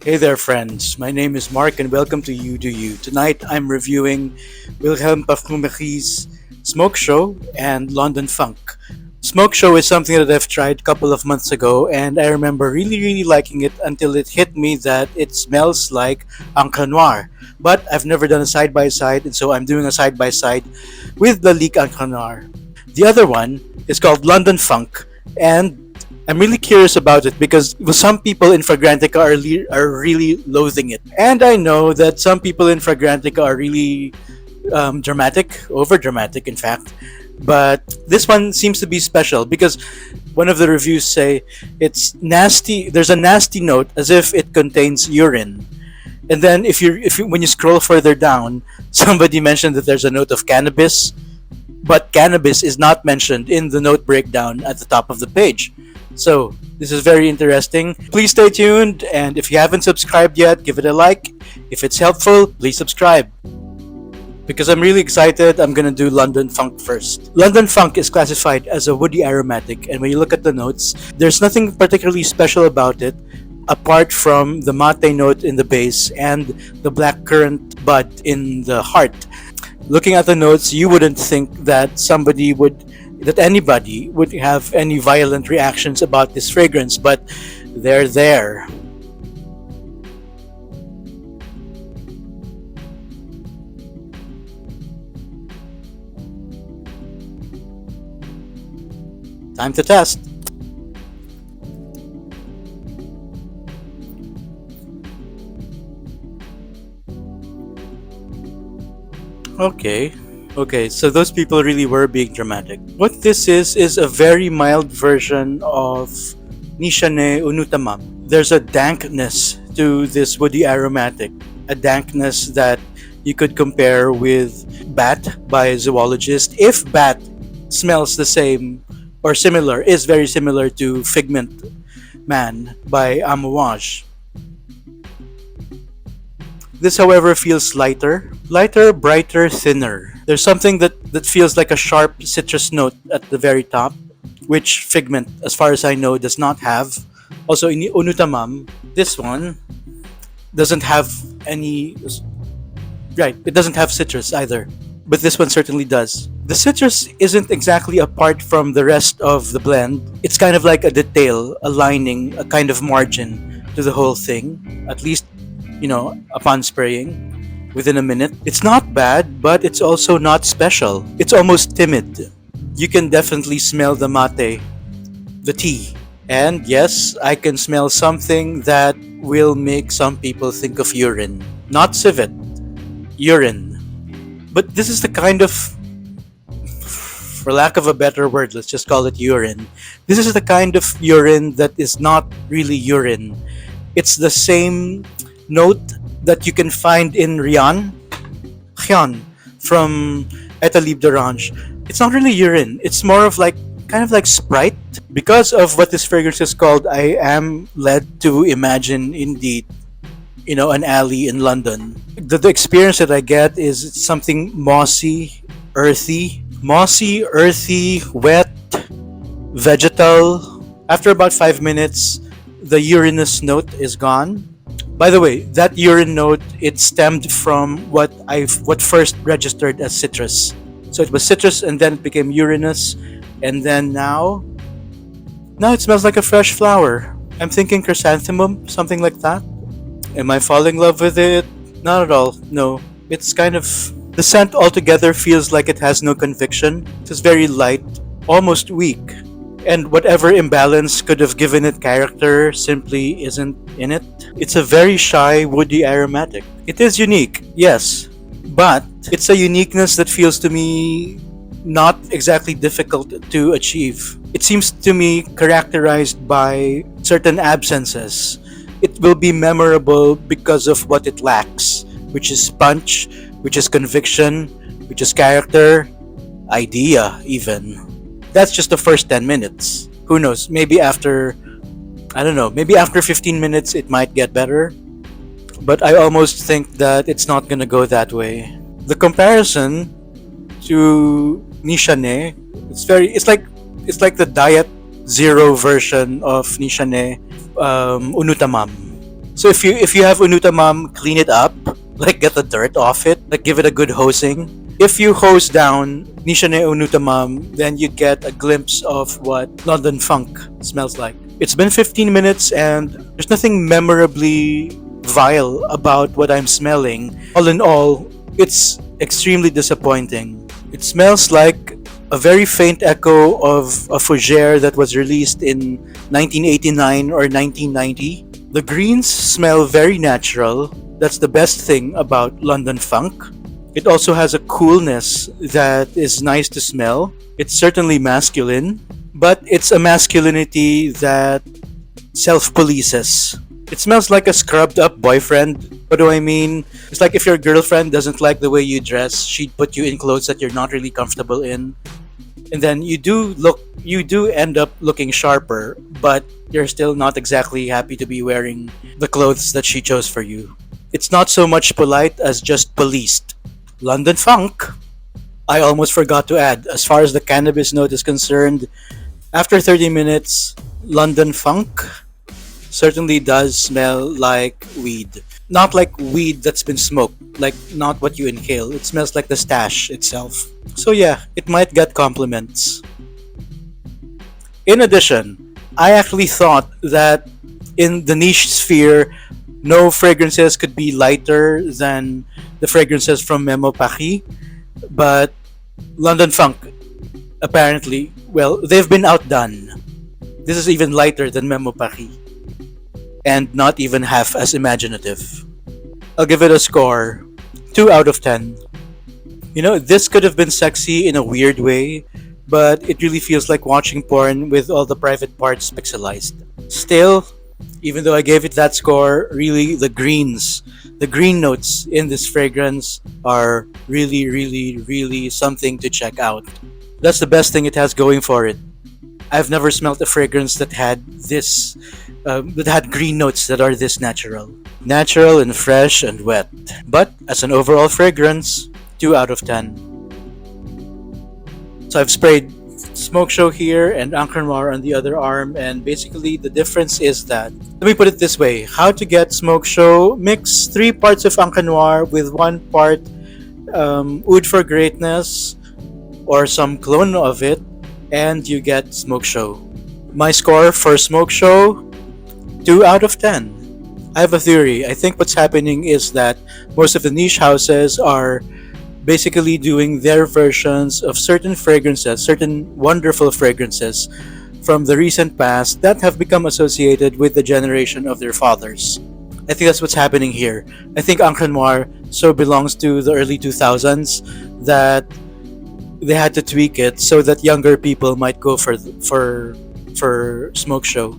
Hey there, friends. My name is Mark, and welcome to You Do You. Tonight, I'm reviewing Wilhelm Parfumerie's Smoke Show and London Funk. Smoke Show is something that I've tried a couple of months ago, and I remember really liking it until it hit me that it smells like Encre Noire. But I've never done a side by side, and so I'm doing a side by side with Lalique Encre Noire. The other one is called London Funk, and I'm really curious about it because some people in Fragrantica are really loathing it. And I know that some people in Fragrantica are really dramatic, over dramatic, in fact. But this one seems to be special because one of the reviews say it's nasty. There's a nasty note as if it contains urine. And then when you scroll further down, somebody mentioned that there's a note of cannabis, but cannabis is not mentioned in the note breakdown at the top of the page. So, this is very interesting. Please stay tuned, and if you haven't subscribed yet, give it a like. If it's helpful, please subscribe. Because I'm really excited, I'm gonna do London Funk first. London Funk is classified as a woody aromatic, and when you look at the notes, there's nothing particularly special about it apart from the mate note in the base and the blackcurrant bud in the heart. Looking at the notes, you wouldn't think that anybody would have any violent reactions about this fragrance, but they're there. Time to test. Okay. Okay, so those people really were being dramatic. What this is a very mild version of Nishane Unutamam. There's a dankness to this woody aromatic, a dankness that you could compare with Bat by Zoologist. If Bat smells the same or similar, is very similar to Figment Man by Amouage. This, however, feels lighter, brighter, thinner. There's something that feels like a sharp citrus note at the very top, which Figment, as far as I know, does not have. Also, in Unutamam, this one doesn't have any. Right, it doesn't have citrus either, but this one certainly does. The citrus isn't exactly apart from the rest of the blend. It's kind of like a detail, a lining, a kind of margin to the whole thing, at least, upon spraying within a minute. It's not bad, but it's also not special. It's almost timid. You can definitely smell the mate, the tea. And yes, I can smell something that will make some people think of urine. Not civet, urine. But this is the kind of, for lack of a better word, let's just call it urine. This is the kind of urine that is not really urine. It's the same note that you can find in Rian from Etalib d'Orange. It's not really urine. It's more of kind of like Sprite. Because of what this fragrance is called, I am led to imagine indeed, an alley in London. The experience that I get is something mossy, earthy, wet, vegetal. After about 5 minutes, the urinous note is gone. By the way, that urine note, it stemmed from what first registered as citrus. So it was citrus, and then it became urinous, and then now it smells like a fresh flower. I'm thinking chrysanthemum, something like that. Am I falling in love with it? Not at all. No. It's kind of, the scent altogether feels like it has no conviction. It's very light, almost weak. And whatever imbalance could have given it character simply isn't in it. It's a very shy, woody aromatic. It is unique, yes, but it's a uniqueness that feels to me not exactly difficult to achieve. It seems to me characterized by certain absences. It will be memorable because of what it lacks, which is punch, which is conviction, which is character, idea, even. That's just the first 10 minutes. Who knows? Maybe after, I don't know, maybe after 15 minutes it might get better. But I almost think that it's not gonna go that way. The comparison to Nishane, it's like the Diet Zero version of Nishane Unutamam. So if you have Unuta Mom, clean it up, like get the dirt off it, like give it a good hosing. If you hose down Nishane Unuta Mom, then you get a glimpse of what London Funk smells like. It's been 15 minutes and there's nothing memorably vile about what I'm smelling. All in all, it's extremely disappointing. It smells like a very faint echo of a fougere that was released in 1989 or 1990. The greens smell very natural. That's the best thing about London Funk. It also has a coolness that is nice to smell. It's certainly masculine, but it's a masculinity that self polices. It smells like a scrubbed up boyfriend. What do I mean? It's like if your girlfriend doesn't like the way you dress, she'd put you in clothes that you're not really comfortable in. And then you do end up looking sharper, but you're still not exactly happy to be wearing the clothes that she chose for you. It's not so much polite as just policed. London Funk, I almost forgot to add, as far as the cannabis note is concerned, after 30 minutes, London Funk certainly does smell like weed. Not like weed that's been smoked, like not what you inhale. It smells like the stash itself. So yeah, it might get compliments. In addition, I actually thought that in the niche sphere, no fragrances could be lighter than the fragrances from Memo Pachi, but London Funk, apparently, well, they've been outdone. This is even lighter than Memo Pachi, and not even half as imaginative. I'll give it a score 2 out of 10. You know, this could have been sexy in a weird way, but it really feels like watching porn with all the private parts pixelized. Still, even though I gave it that score, really the green notes in this fragrance are really, really, really something to check out. That's the best thing it has going for it. I've never smelled a fragrance that had green notes that are this natural and fresh and wet. But as an overall fragrance, 2 out of 10. So I've sprayed Smoke Show here and Encre Noire on the other arm, and basically the difference is that, let me put it this way, how to get Smoke Show: mix 3 parts of Encre Noire with 1 part Oud for Greatness or some clone of it, and you get Smoke Show. My score for Smoke Show, 2 out of 10. I have a theory. I think what's happening is that most of the niche houses are basically doing their versions of certain fragrances, certain wonderful fragrances from the recent past that have become associated with the generation of their fathers. I think that's what's happening here. I think Encre Noire so belongs to the early 2000s that they had to tweak it so that younger people might go for Smoke Show.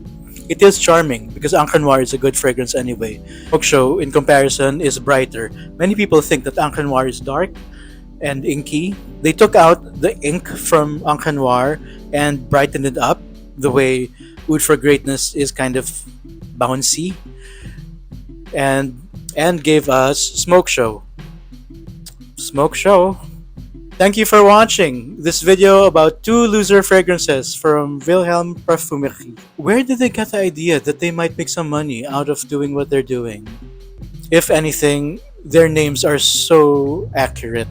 It is charming because Encre Noire is a good fragrance anyway. Smoke Show, in comparison, is brighter. Many people think that Encre Noire is dark and inky. They took out the ink from Encre Noire and brightened it up the way Oud for Greatness is kind of bouncy, and gave us Smoke Show. Smoke Show. Thank you for watching this video about 2 loser fragrances from VILHELM Parfumerie. Where did they get the idea that they might make some money out of doing what they're doing? If anything, their names are so accurate.